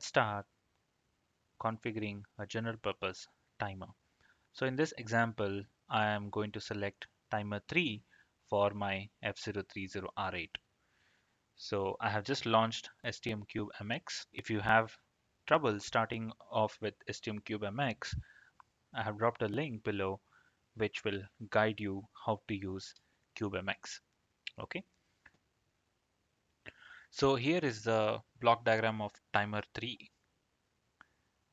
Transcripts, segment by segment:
let's start configuring a general purpose timer. So in this example, I am going to select timer 3 for my F030R8. So I have just launched STM32. If you have trouble starting off with STM32, I have dropped a link below which will guide you how to use CubeMX. Okay, so here is the block diagram of timer 3.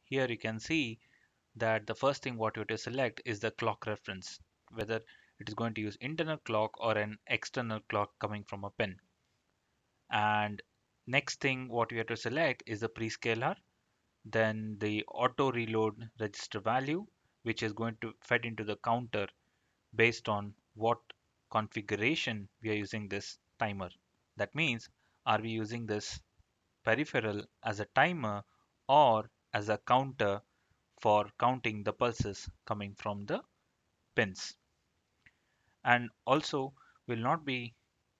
Here you can see that the first thing what you have to select is the clock reference, whether it is going to use internal clock or an external clock coming from a pin. And next thing what you have to select is the prescaler, then the auto reload register value, which is going to fed into the counter based on what configuration we are using this timer. That means, are we using this peripheral as a timer or as a counter for counting the pulses coming from the pins? And also, will not be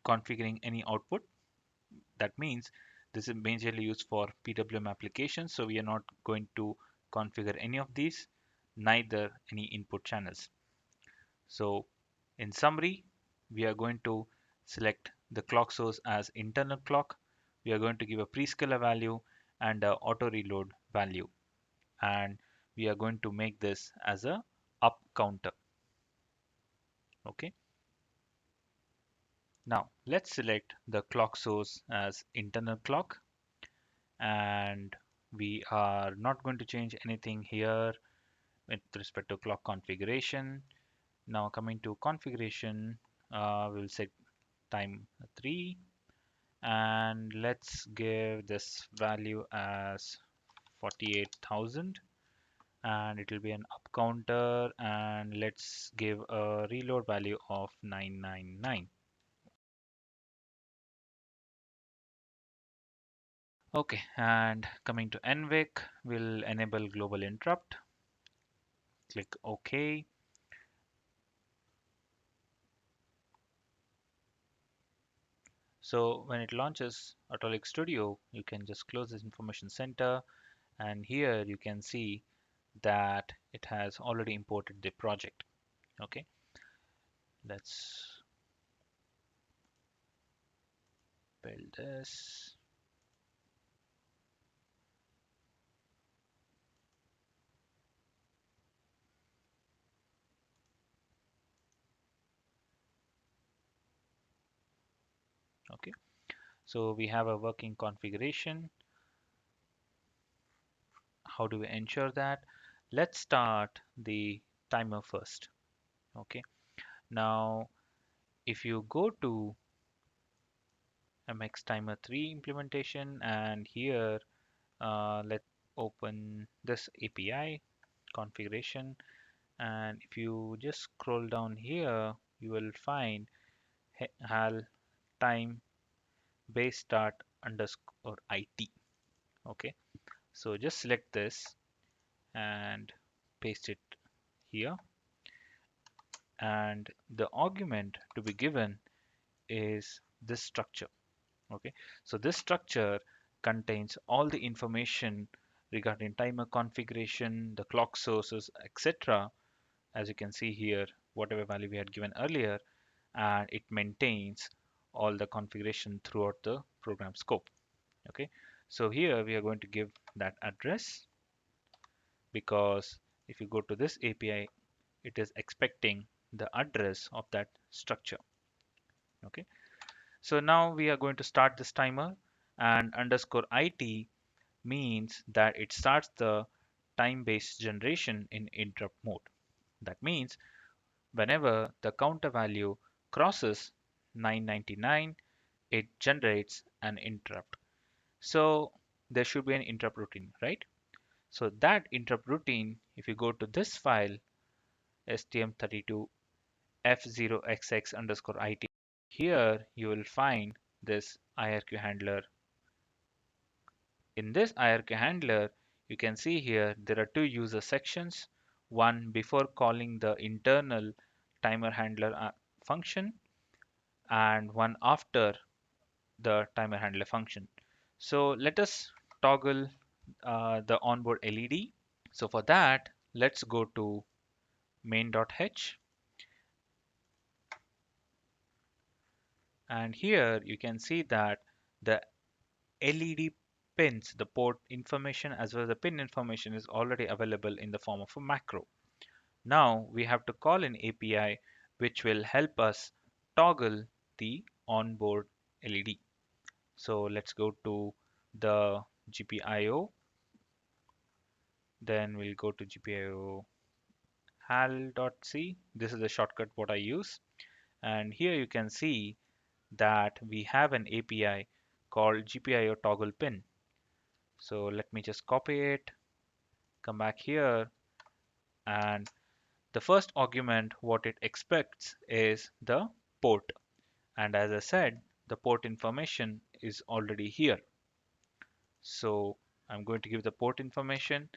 configuring any output. That means this is majorly used for PWM applications, so we are not going to configure any of these, neither any input channels. So in summary, we are going to select the clock source as internal clock. We are going to give a prescaler value and a auto reload value, and we are going to make this as a up counter. Okay. Now let's select the clock source as internal clock, and we are not going to change anything here with respect to clock configuration. Now coming to configuration, we'll set time 3, and let's give this value as 48,000, and it will be an up counter, and let's give a reload value of 999. Okay, and coming to NVIC, we'll enable global interrupt. Click OK. So when it launches Autolic Studio, you can just close this information center, and here you can see that it has already imported the project. Okay, let's build this. Okay, so we have a working configuration. How do we ensure that? Let's start the timer first. Okay, now if you go to MX Timer 3 implementation, and here let's open this API configuration, and if you just scroll down here, you will find HAL time base start underscore IT. Okay, so just select this and paste it here, and the argument to be given is this structure. Okay, so this structure contains all the information regarding timer configuration, the clock sources, etc. As you can see here, whatever value we had given earlier, and it maintains all the configuration throughout the program scope. Okay, so here we are going to give that address, because if you go to this API, it is expecting the address of that structure. Okay, so now we are going to start this timer, and underscore IT means that it starts the time-based generation in interrupt mode. That means whenever the counter value crosses 999, it generates an interrupt. So there should be an interrupt routine, right? So that interrupt routine, if you go to this file, STM32 F0XX underscore IT, here you will find this IRQ handler. In this IRQ handler, you can see here there are two user sections, one before calling the internal timer handler function, and one after the timer handler function. So let us toggle the onboard LED. So for that, let's go to main.h, and here you can see that the LED pins, the port information as well as the pin information is already available in the form of a macro. Now we have to call an API which will help us toggle the onboard LED. So let's go to the GPIO, then we'll go to GPIO hal.c. This is the shortcut what I use. And here you can see that we have an API called GPIO toggle pin. So let me just copy it, come back here, and the first argument what it expects is the port. And as I said, the port information is already here. So I'm going to give the port information,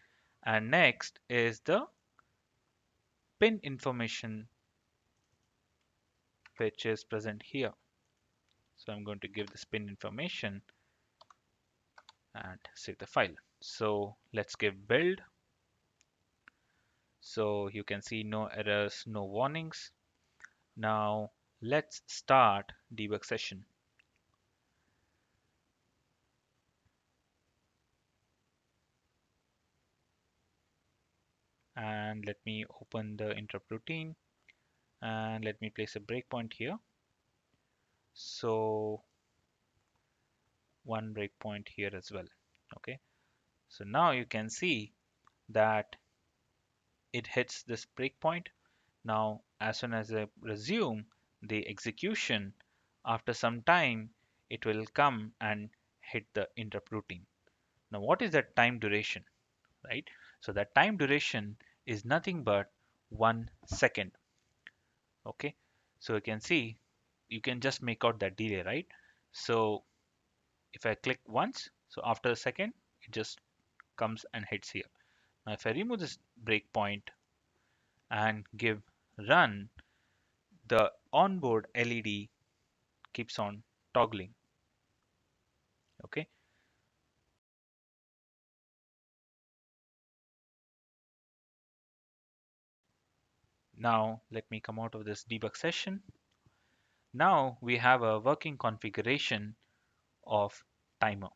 and next is the pin information which is present here. So I'm going to give this pin information and save the file. So let's give build. So you can see no errors, no warnings. Now let's start debug session. And let me open the interrupt routine and let me place a breakpoint here. So one breakpoint here as well. Okay. So now you can see that it hits this breakpoint. Now, as soon as I resume the execution, after some time, it will come and hit the interrupt routine. Now, what is that time duration, right? So that time duration is nothing but 1 second. Okay, so you can see, you can just make out that delay, right? So if I click once, so after a second, it just comes and hits here. Now, if I remove this breakpoint and give run, the onboard LED keeps on toggling. Okay. Now let me come out of this debug session. Now we have a working configuration of timer.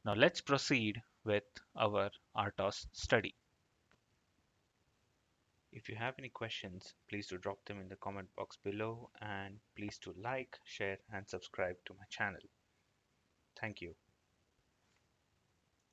Now let's proceed with our RTOS study. If you have any questions, please do drop them in the comment box below, and please do like, share and subscribe to my channel. Thank you.